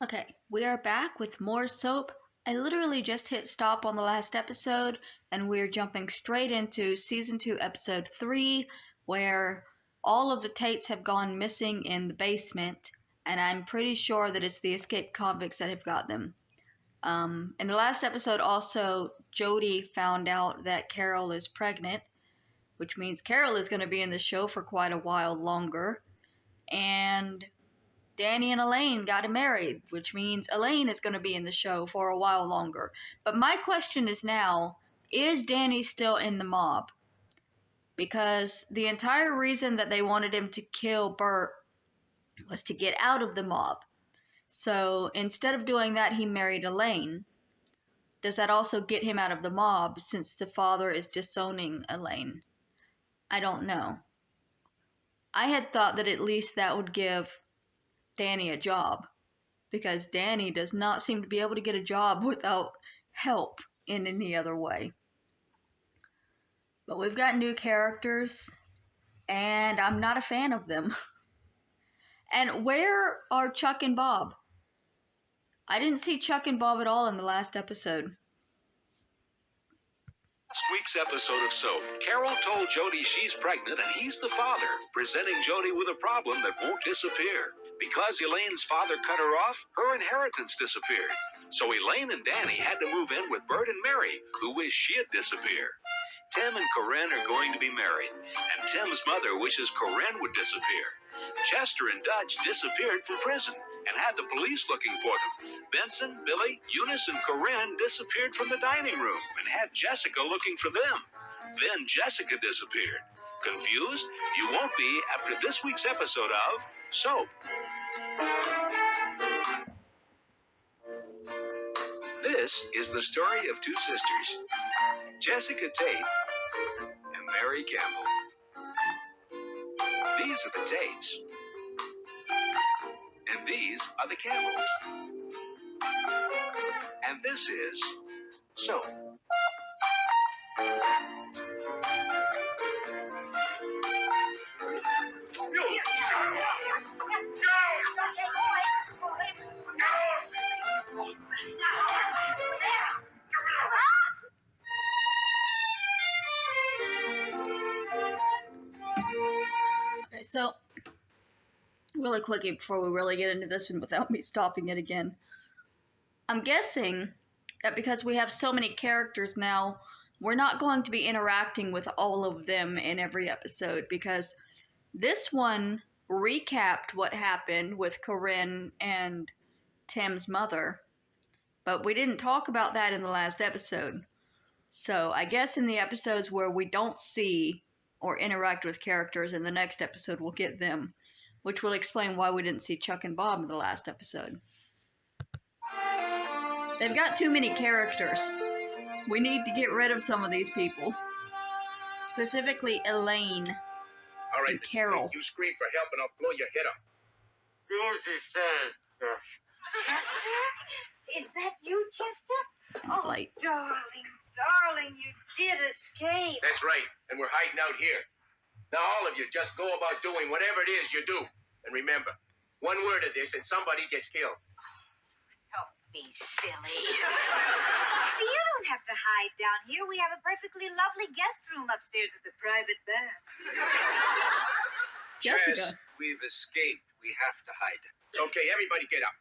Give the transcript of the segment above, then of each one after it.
Okay, we are back with more soap. I literally just hit stop on the last episode, and we're jumping straight into Season 2, Episode 3, where all of the Tates have gone missing in the basement, and I'm pretty sure that it's the escaped convicts that have got them. In the last episode, also, Jody found out that Carol is pregnant, which means Carol is going to be in the show for quite a while longer, and Danny and Elaine got married, which means Elaine is going to be in the show for a while longer. But my question is now, is Danny still in the mob? Because the entire reason that they wanted him to kill Bert was to get out of the mob. So instead of doing that, he married Elaine. Does that also get him out of the mob since the father is disowning Elaine? I don't know. I had thought that at least that would give Danny a job, because Danny does not seem to be able to get a job without help in any other way. But we've got new characters, and I'm not a fan of them. And where are Chuck and Bob? I didn't see Chuck and Bob at all in the last episode. Last week's episode of SOAP, Carol told Jody she's pregnant and he's the father, presenting Jody with a problem that won't disappear. Because Elaine's father cut her off, her inheritance disappeared. So Elaine and Danny had to move in with Bert and Mary, who wished she had disappeared. Tim and Corrine are going to be married, and Tim's mother wishes Corrine would disappear. Chester and Dutch disappeared from prison and had the police looking for them. Benson, Billy, Eunice, and Corrine disappeared from the dining room and had Jessica looking for them. Then Jessica disappeared. Confused? You won't be after this week's episode of SOAP. This is the story of two sisters, Jessica Tate and Mary Campbell. These are the Tates, and these are the Campbells. And this is SOAP. Okay, so really quickly before we really get into this one without me stopping it again, I'm guessing that because we have so many characters now, we're not going to be interacting with all of them in every episode, because this one recapped what happened with Corrine and Tim's mother, but we didn't talk about that in the last episode. So I guess in the episodes where we don't see or interact with characters, in the next episode we'll get them, which will explain why we didn't see Chuck and Bob in the last episode. They've got too many characters. We need to get rid of some of these people. Specifically Elaine. All right, and Carol. You scream for help and I'll blow your head up. Susie says, Chester? Is that you, Chester? Oh, Like, darling, you did escape. That's right, and we're hiding out here. Now all of you just go about doing whatever it is you do. And remember, one word of this and somebody gets killed. Don't be silly. You don't have to hide down here. We have a perfectly lovely guest room upstairs at the private bath. Jessica. Jess, we've escaped. We have to hide. Okay, everybody get up.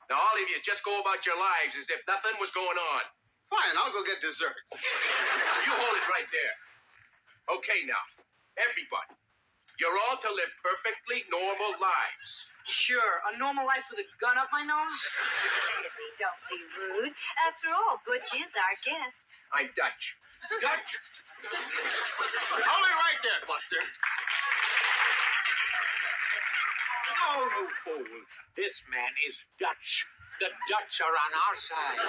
Now all of you just go about your lives as if nothing was going on. Fine, I'll go get dessert. You hold it right there. Okay now, everybody. You're all to live perfectly normal lives. sure, a normal life with a gun up my nose? Don't be rude. After all, Butch is our guest. I'm Dutch. Dutch! Hold it right there, Buster. No, no fool. This man is Dutch. The Dutch are on our side.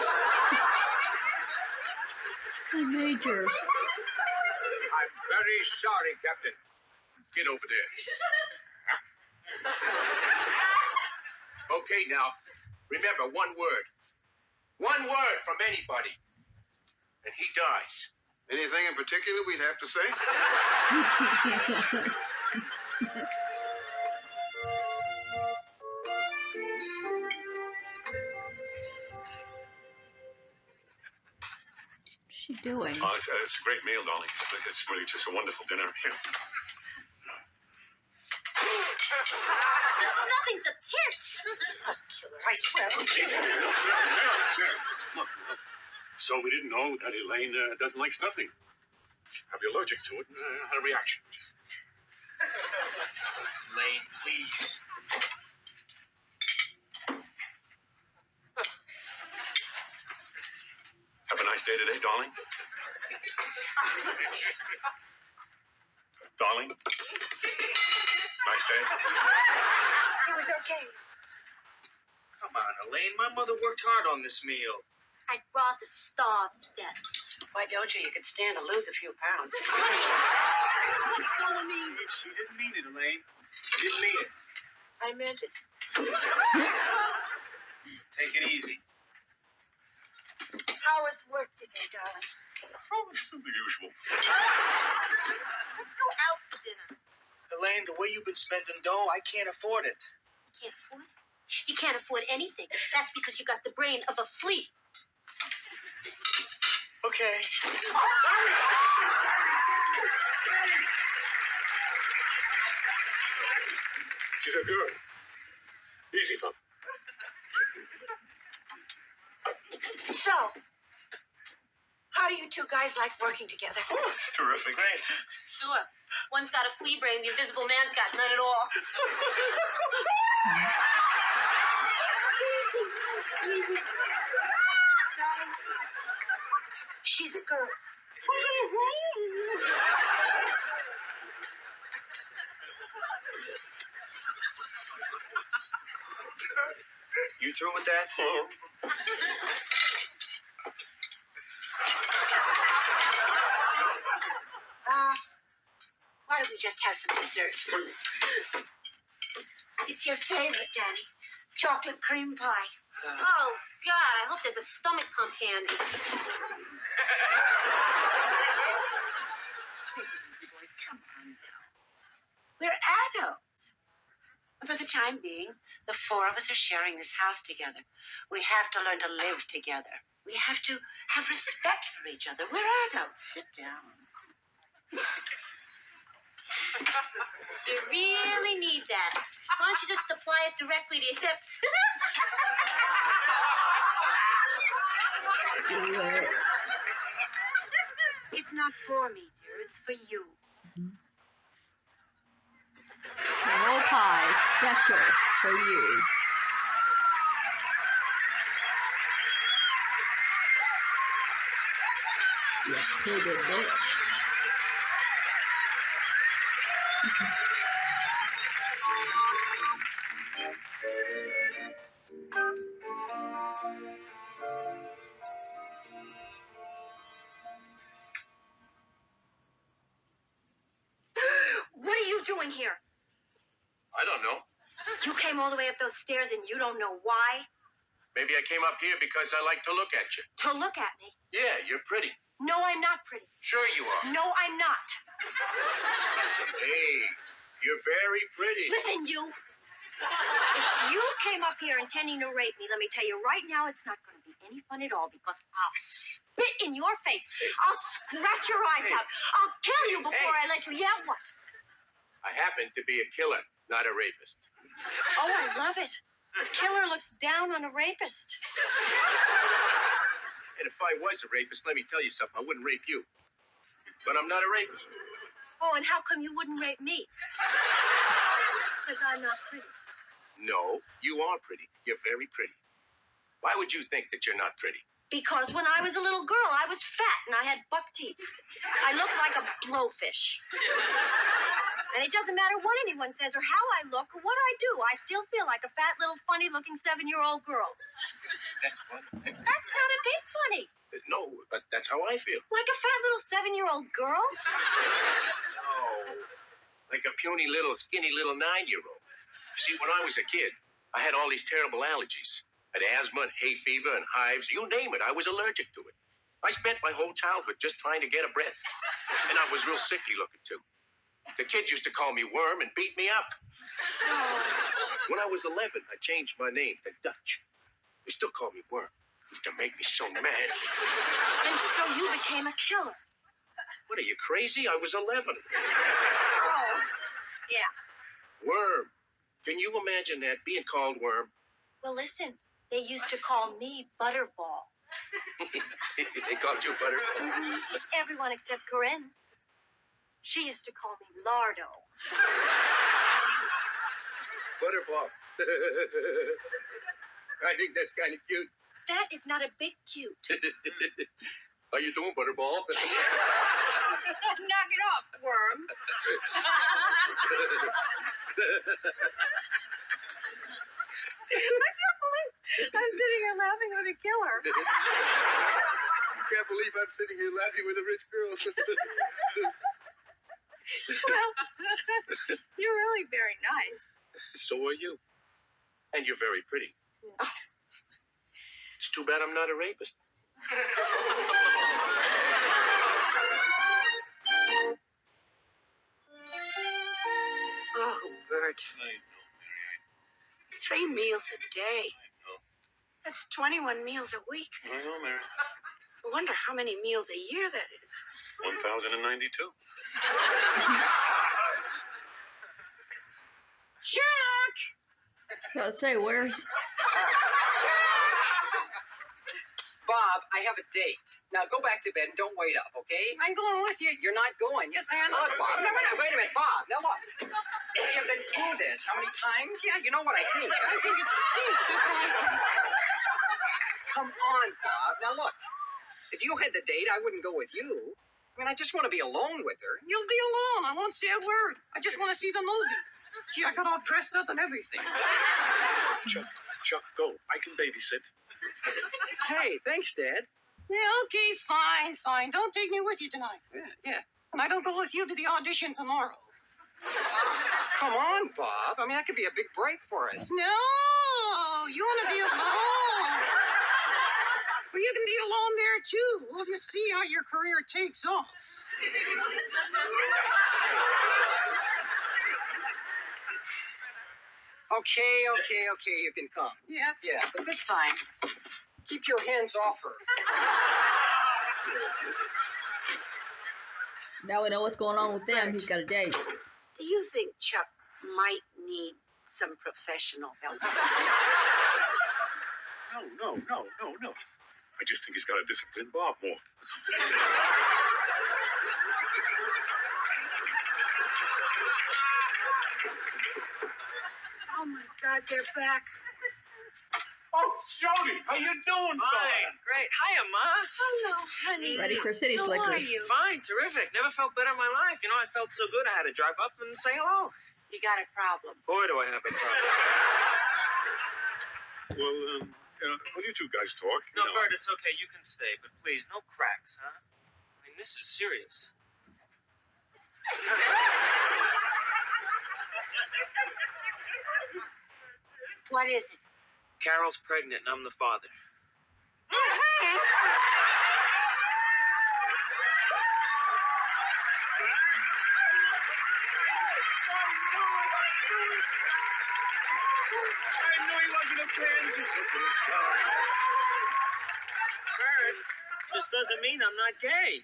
Major. I'm very sorry, Captain. Get over there. Okay, now, remember one word. One word from anybody. And he dies. Anything in particular we'd have to say? What's she doing? Oh, it's a great meal, darling. It's really just a wonderful dinner. Here. This nothing's the pits. Killer, I swear. Look. So we didn't know that Elaine doesn't like stuffing. I'll be allergic to it and had a reaction. Elaine, please. Have a nice day today, darling. Darling? Nice day? It was okay. Come on, Elaine. My mother worked hard on this meal. I'd rather starve to death. Why don't you? You could stand to lose a few pounds. She didn't mean it, Elaine. She didn't mean it. I meant it. Take it easy. How was work today, darling? Oh, it's the usual. Let's go out for dinner. Elaine, the way you've been spending dough, I can't afford it. You can't afford it? You can't afford anything. That's because you got the brain of a flea. Okay. She's a girl. Easy, fella. So, how do you two guys like working together? Oh, it's terrific. Great. Sure. One's got a flea brain, the invisible man's got none at all. Easy. Easy. Darling, she's a girl. You through with that? Why don't we just have some dessert? It's your favorite, Danny. Chocolate cream pie. Oh, God, I hope there's a stomach pump handy. Take it easy, boys. Come on now. We're adults. For the time being, the four of us are sharing this house together. We have to learn to live together. We have to have respect for each other. We're adults. Sit down. You really need that. Why don't you just apply it directly to your hips? Do it. It's not for me, dear. It's for you. Roll pie special for you. You piggy bitch. What are you doing here? I don't know. You came all the way up those stairs and you don't know why? Maybe I came up here because I like to look at you. To look at me. Yeah, you're pretty. No, I'm not pretty. Sure you are. No, I'm not. Hey, you're very pretty. Listen, you. If you came up here intending to rape me, let me tell you right now, it's not going to be any fun at all because I'll spit in your face. I'll scratch your eyes out. I'll kill you before I let you. Yeah, what? I happen to be a killer, not a rapist. Oh, I love it. The killer looks down on a rapist. And if I was a rapist, let me tell you something, I wouldn't rape you. But I'm not a rapist. Oh, and how come you wouldn't rape me? Because I'm not pretty. No, you are pretty. You're very pretty. Why would you think that you're not pretty? Because when I was a little girl, I was fat and I had buck teeth. I looked like a blowfish. And it doesn't matter what anyone says or how I look or what I do, I still feel like a fat little funny-looking 7-year-old girl. That's funny. That's not a bit funny. No, but that's how I feel. Like a fat little 7-year-old girl? No. Like a puny little, skinny little 9-year-old. See, when I was a kid, I had all these terrible allergies. I had asthma and hay fever and hives. You name it, I was allergic to it. I spent my whole childhood just trying to get a breath. And I was real sickly looking, too. The kids used to call me Worm and beat me up. Oh. When I was 11, I changed my name to Dutch. They still call me Worm. Used to make me so mad. And so you became a killer. What, are you crazy? I was 11. Oh, yeah. Worm. Can you imagine that, being called Worm? Well, listen, they used to call me Butterball. They called you Butterball? Everyone except Corinne. She used to call me Lardo. Butterball. I think that's kind of cute. That is not a bit cute. How you doing, Butterball? Knock it off, Worm. I can't believe I'm sitting here laughing with a killer. Can't believe I'm sitting here laughing with a rich girl. Well, you're really very nice. So are you. And you're very pretty. It's too bad I'm not a rapist. Oh, Bert. I know, Mary. 3 meals a day. I know. That's 21 meals a week. I know, Mary. I wonder how many meals a year that is. 1,092. Chuck! I was gonna say, where's... Bob, I have a date. Now go back to bed and don't wait up, okay? I'm going with you. You're not going. Yes, I am. Look, Bob. No, wait a minute, Bob. Now look. You've been through this how many times? Yeah, you know what I think. I think it stinks. That's what I think. Come on, Bob. Now look. If you had the date, I wouldn't go with you. I mean, I just want to be alone with her. You'll be alone. I won't say a word. I just want to see the movie. Gee, I got all dressed up and everything. Chuck, go. I can babysit. Hey, thanks, Dad. Yeah, okay, fine. Don't take me with you tonight. Yeah. And I don't go with you to the audition tomorrow. Come on, Bob. I mean, that could be a big break for us. No, you want to be alone. Well, you can be alone there, too. We'll just see how your career takes off. Okay, you can come. Yeah? Yeah, but this time, keep your hands off her. Now we know what's going on with them. He's got a date. Do you think Chuck might need some professional help? No. I just think he's got to discipline Bob more. Oh, my God, they're back. Oh, Jody, how you doing, Fine, great. Hiya, Ma. Hello, honey. Ready for City How Slickers. are you? Fine, terrific. Never felt better in my life. You know, I felt so good I had to drive up and say hello. You got a problem. Boy, do I have a problem. Well, when you two guys talk, No, Bert, it's okay. You can stay, but please, no cracks, huh? I mean, this is serious. What is it? Carol's pregnant, and I'm the father. I knew he wasn't a pansy. Bert, this doesn't mean I'm not gay.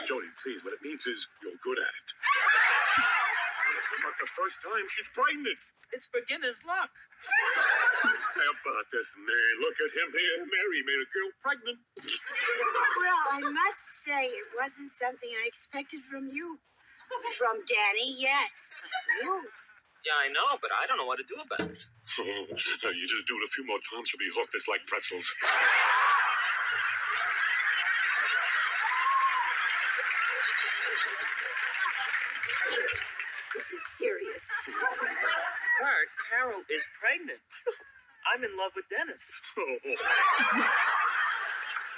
Jody, please, what it means is you're good at it. It's not the first time she's pregnant. It's beginner's luck. How about this man? Look at him here. Mary made a girl pregnant. Well, I must say it wasn't something I expected from you. From Danny, yes, but you. Yeah, I know, but I don't know what to do about it. You just do it a few more times, you'll be hooked. It's like pretzels. This is serious. Bert, Carol is pregnant. I'm in love with Dennis. This is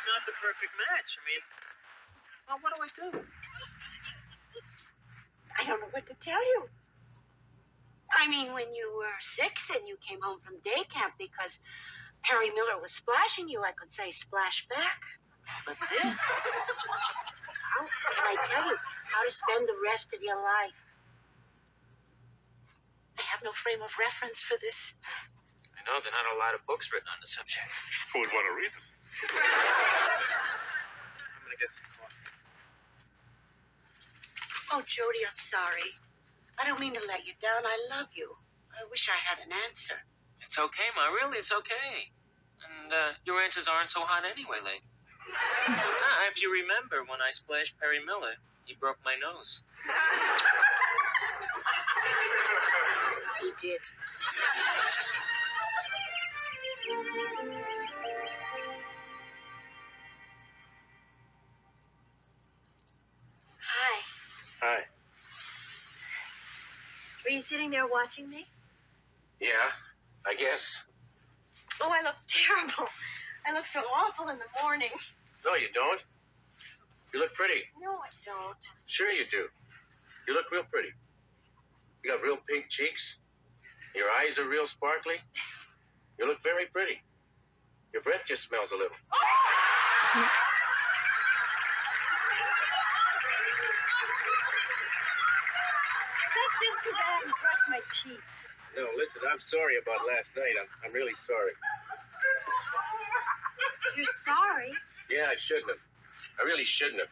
not the perfect match. I mean, well, what do I do? I don't know what to tell you. I mean, when you were 6 and you came home from day camp because Harry Miller was splashing you, I could say splash back. But this, how can I tell you how to spend the rest of your life? I have no frame of reference for this. I know there are not a lot of books written on the subject. Who would want to read them? I'm gonna get some coffee. Oh, Jody, I'm sorry. I don't mean to let you down. I love you. I wish I had an answer. It's okay, Ma. Really, it's okay. And your answers aren't so hot anyway, lady. If you remember, when I splashed Perry Miller, he broke my nose. He did. Hi. Hi. Were you sitting there watching me? Yeah, I guess. Oh, I look terrible. I look so awful in the morning. No, you don't. You look pretty. No, I don't. Sure you do. You look real pretty. You got real pink cheeks. Your eyes are real sparkly. You look very pretty. Your breath just smells a little. That's just because I haven't brushed my teeth. No, listen, I'm sorry about last night. I'm really sorry. You're sorry? Yeah, I shouldn't have. I really shouldn't have.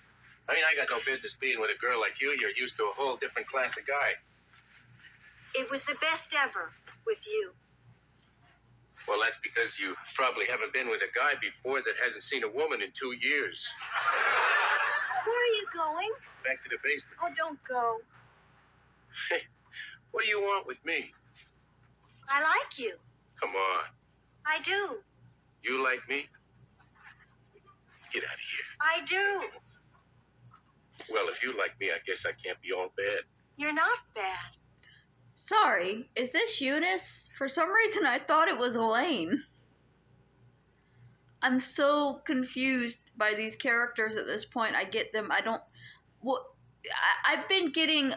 I mean, I got no business being with a girl like you. You're used to a whole different class of guy. It was the best ever with you. Well, that's because you probably haven't been with a guy before that hasn't seen a woman in 2 years. Where are you going? Back to the basement. Oh, don't go. Hey, what do you want with me? I like you. Come on. I do. You like me? Get out of here. I do. Well, if you like me, I guess I can't be all bad. You're not bad. Sorry, is this Eunice? For some reason I thought it was Elaine. I'm so confused by these characters at this point. I get them. I don't... Well, I've been getting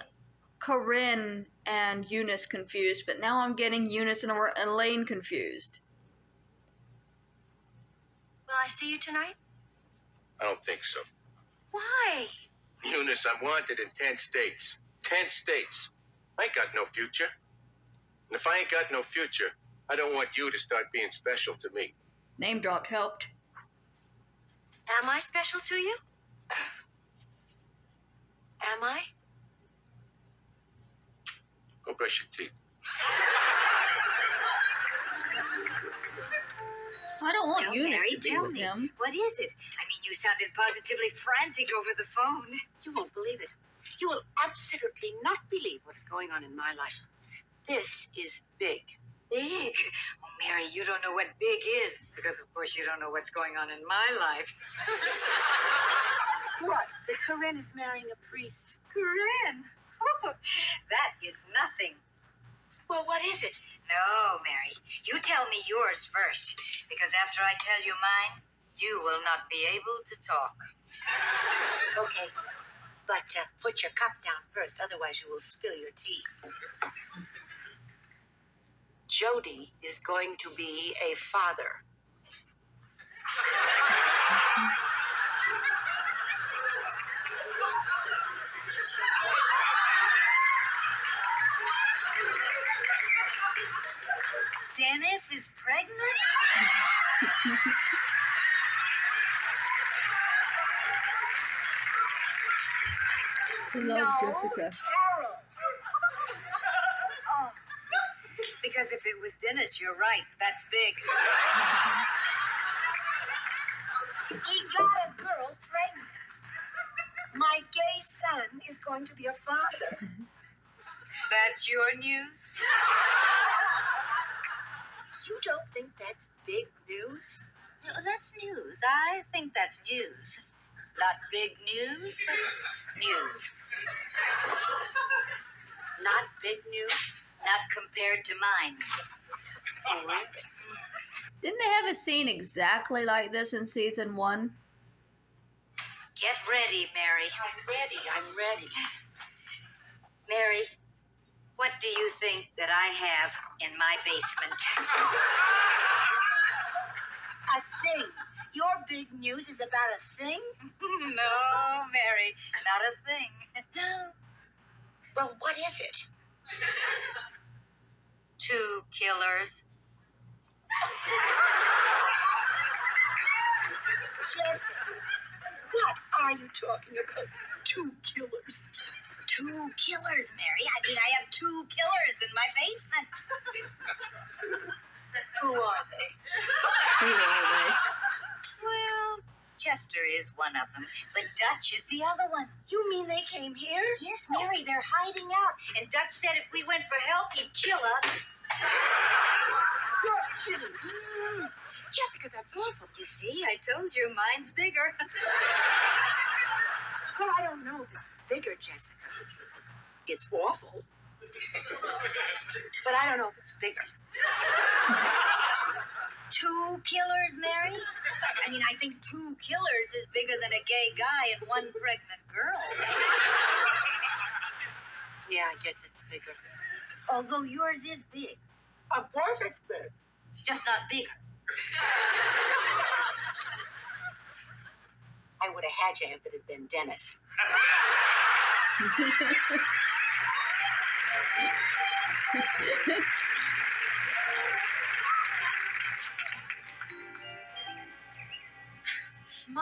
Corinne and Eunice confused, but now I'm getting Eunice and Elaine confused. Will I see you tonight? I don't think so. Why? Eunice, I'm wanted in 10 states. 10 states. I ain't got no future. And if I ain't got no future, I don't want you to start being special to me. Name dropped helped. Am I special to you? Am I? Go brush your teeth. I don't want Well, Eunice Mary, to be tell with me, him. what is it? I mean, you sounded positively frantic over the phone. You won't believe it. You will absolutely not believe what is going on in my life. This is big. Big? Oh, Mary, you don't know what big is, because of course you don't know what's going on in my life. What? That Corinne is marrying a priest. Corinne? Oh, that is nothing. Well, what is it? No, Mary, you tell me yours first, because after I tell you mine, you will not be able to talk. Okay. But put your cup down first, otherwise you will spill your tea. Jody is going to be a father. Dennis is pregnant? Love Jessica. Carol. Oh. Because if it was Dennis, you're right. That's big. He got a girl pregnant. My gay son is going to be a father. That's your news? You don't think that's big news? No, that's news. I think that's news. Not big news, but news. Not big news? Not compared to mine. Didn't they have a scene exactly like this in season 1? Get ready, Mary. I'm ready. Mary, what do you think that I have in my basement? A thing. Your big news is about a thing? No, Mary, not a thing. Well, what is it? 2 killers. Jessica, what are you talking about? 2 killers. 2 killers, Mary. I mean, I have 2 killers in my basement. Who are they? Who are they? Well, Chester is one of them, but Dutch is the other one. You mean they came here? Yes, Mary, they're hiding out. And Dutch said if we went for help, he'd kill us. You're kidding. Jessica, that's awful. You see, I told you, mine's bigger. Well, I don't know if it's bigger, Jessica. It's awful. But I don't know if it's bigger. 2 killers, Mary? I mean, I think 2 killers is bigger than a gay guy and 1 pregnant girl. Yeah, I guess it's bigger. Although yours is big. Of course it's big. Just not bigger. I would have had you if it had been Dennis. Ma,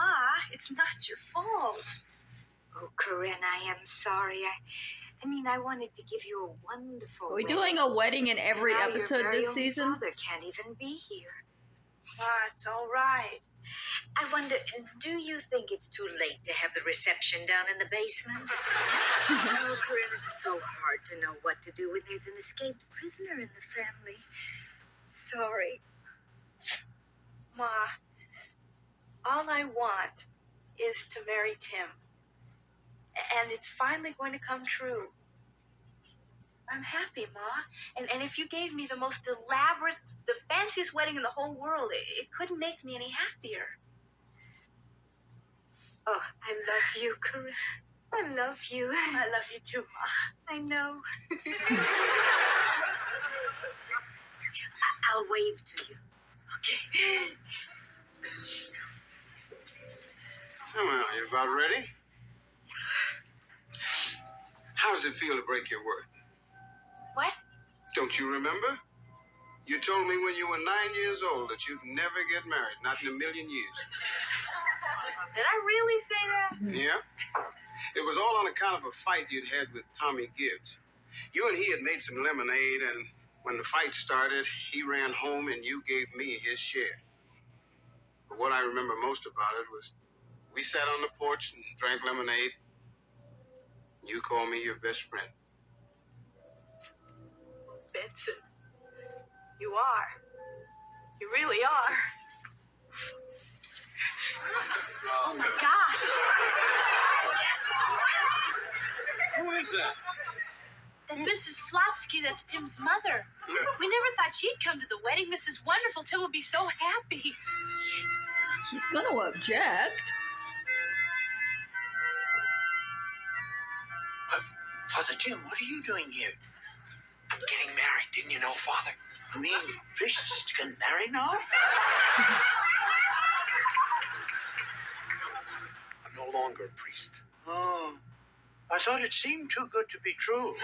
it's not your fault. Oh, Corinne, I am sorry. I mean, I wanted to give you a wonderful Are we wedding. doing a wedding in every Now episode your very this own season? Father can't even be here. Ma, it's all right. I wonder, do you think it's too late to have the reception down in the basement? Oh, Corinne, it's so hard to know what to do when there's an escaped prisoner in the family. Sorry. Ma, all I want is to marry Tim. And it's finally going to come true. I'm happy, Ma. And if you gave me the most elaborate, the fanciest wedding in the whole world, it couldn't make me any happier. Oh, I love you, Corinne. I love you. I love you too, Ma. I know. I'll wave to you. Okay. Well, you about ready? How does it feel to break your word? What? Don't you remember? You told me when you were 9 years old that you'd never get married, not in a million years. Did I really say that? Yeah? It was all on account of a fight you'd had with Tommy Gibbs. You and he had made some lemonade, and when the fight started, he ran home and you gave me his share. But what I remember most about it was we sat on the porch and drank lemonade. You called me your best friend. Benson, you are. You really are. Oh my gosh. Who is that? That's Mrs. Flotsky. That's Tim's mother. We never thought she'd come to the wedding. This is wonderful. Tim will be so happy. She's gonna object. Father Tim, what are you doing here? I'm getting married, didn't you know, Father? You mean priests can marry now? No, Father. I'm no longer a priest. Oh, I thought it seemed too good to be true.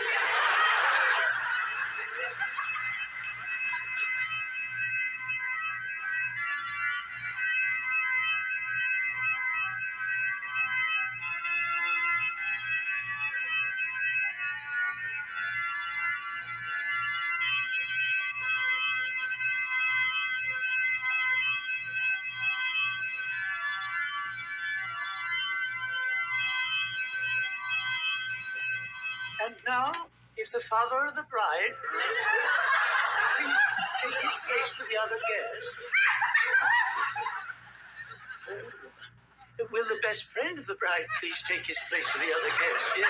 And now, if the father of the bride, please take his place with the other guests. Will the best friend of the bride please take his place with the other guests? Yes.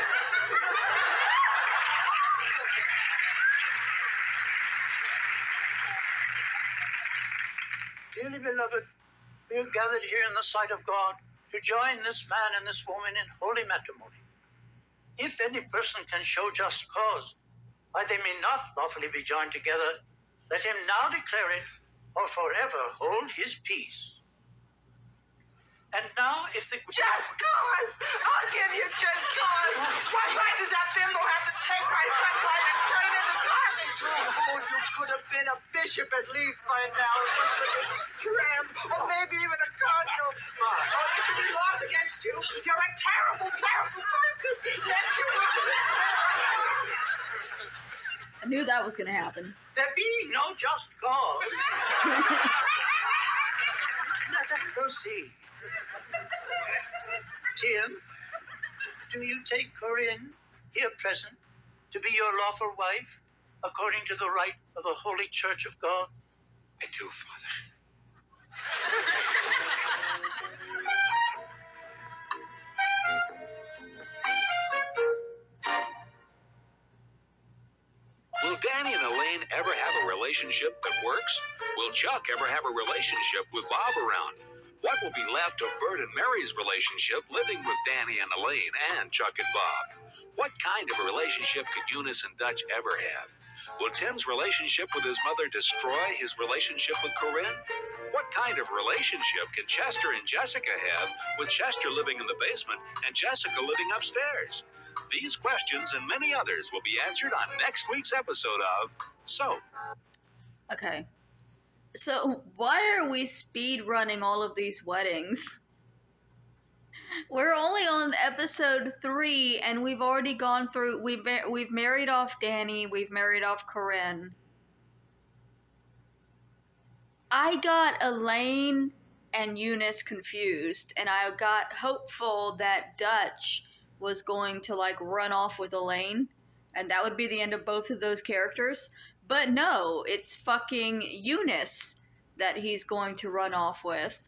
Dearly beloved, we are gathered here in the sight of God to join this man and this woman in holy matrimony. If any person can show just cause why they may not lawfully be joined together, let him now declare it, or forever hold his peace. And now, if the... Just cause! I'll give you just cause! What right does that bimbo have to take my son's life and turn it into garbage? Oh, you could have been a bishop at least by now. What's with this tramp? Or maybe even a cardinal. Oh, there should be laws against you. You're a terrible, terrible person. Yes, you are. I knew that was gonna happen. There be no just cause. Let us proceed. Tim, do you take Corinne, here present, to be your lawful wife, according to the rite of the Holy Church of God? I do, Father. Will Danny and Elaine ever have a relationship that works? Will Chuck ever have a relationship with Bob around? What will be left of Bert and Mary's relationship living with Danny and Elaine and Chuck and Bob? What kind of a relationship could Eunice and Dutch ever have? Will Tim's relationship with his mother destroy his relationship with Corinne? What kind of relationship can Chester and Jessica have with Chester living in the basement and Jessica living upstairs? These questions and many others will be answered on next week's episode of SOAP. Okay. So, why are we speed running all of these weddings? We're only on episode 3, and we've already gone through. We've married off Danny. We've married off Corinne. I got Elaine and Eunice confused, and I got hopeful that Dutch was going to like run off with Elaine, and that would be the end of both of those characters. But no, it's fucking Eunice that he's going to run off with,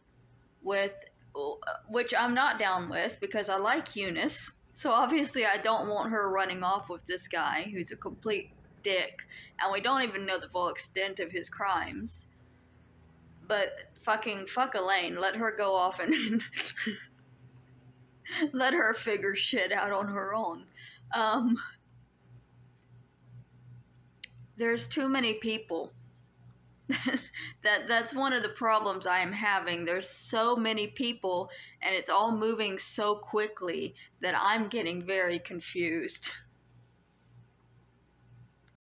which I'm not down with because I like Eunice. So obviously I don't want her running off with this guy who's a complete dick, and we don't even know the full extent of his crimes. But fuck Elaine, let her go off and let her figure shit out on her own. There's too many people. That's one of the problems I am having. There's so many people, and it's all moving so quickly that I'm getting very confused.